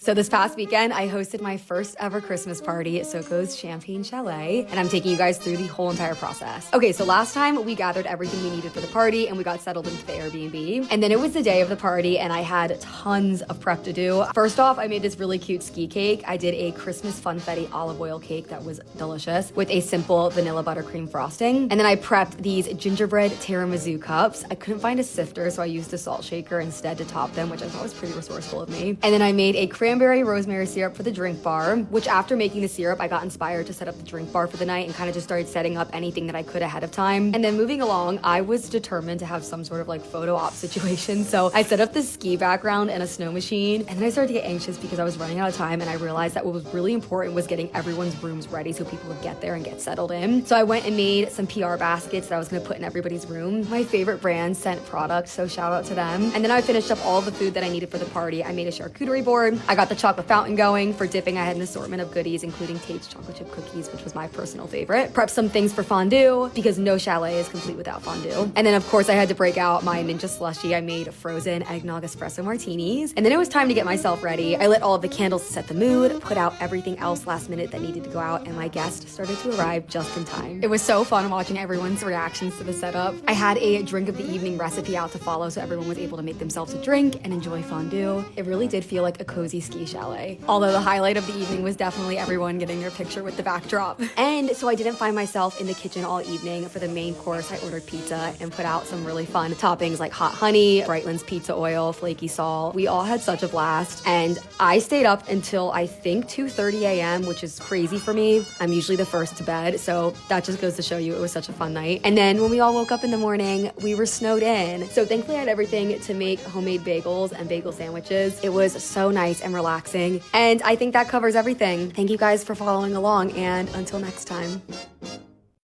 So this past weekend, I hosted my first ever Christmas party at SOKO'S Champagne Chalet, and I'm taking you guys through the whole entire process. Okay, so last time we gathered everything we needed for the party and we got settled into the Airbnb. And then it was the day of the party and I had tons of prep to do. First off, I made this really cute ski cake. I did a Christmas funfetti olive oil cake that was delicious with a simple vanilla buttercream frosting. And then I prepped these gingerbread tiramisu cups. I couldn't find a sifter, so I used a salt shaker instead to top them, which I thought was pretty resourceful of me. And then I made a cranberry rosemary syrup for the drink bar, which after making the syrup, I got inspired to set up the drink bar for the night and kind of just started setting up anything that I could ahead of time. And then moving along, I was determined to have some sort of like photo op situation. So I set up this ski background and a snow machine. And then I started to get anxious because I was running out of time and I realized that what was really important was getting everyone's rooms ready so people would get there and get settled in. So I went and made some PR baskets that I was gonna put in everybody's room. My favorite brand sent products, so shout out to them. And then I finished up all the food that I needed for the party. I made a charcuterie board. I got the chocolate fountain going. For dipping, I had an assortment of goodies, including Tate's chocolate chip cookies, which was my personal favorite. Prepped some things for fondue, because no chalet is complete without fondue. And then, of course, I had to break out my ninja slushie. I made frozen eggnog espresso martinis. And then it was time to get myself ready. I lit all of the candles to set the mood, put out everything else last minute that needed to go out, and my guests started to arrive just in time. It was so fun watching everyone's reactions to the setup. I had a drink of the evening recipe out to follow so everyone was able to make themselves a drink and enjoy fondue. It really did feel like a cozy ski chalet. Although the highlight of the evening was definitely everyone getting their picture with the backdrop. And so I didn't find myself in the kitchen all evening. For the main course, I ordered pizza and put out some really fun toppings like hot honey, Brightland's pizza oil, flaky salt. We all had such a blast. And I stayed up until I think 2:30 a.m., which is crazy for me. I'm usually the first to bed, so that just goes to show you it was such a fun night. And then when we all woke up in the morning, we were snowed in. So thankfully I had everything to make homemade bagels and bagel sandwiches. It was so nice and relaxing. And I think that covers everything. Thank you guys for following along, and until next time.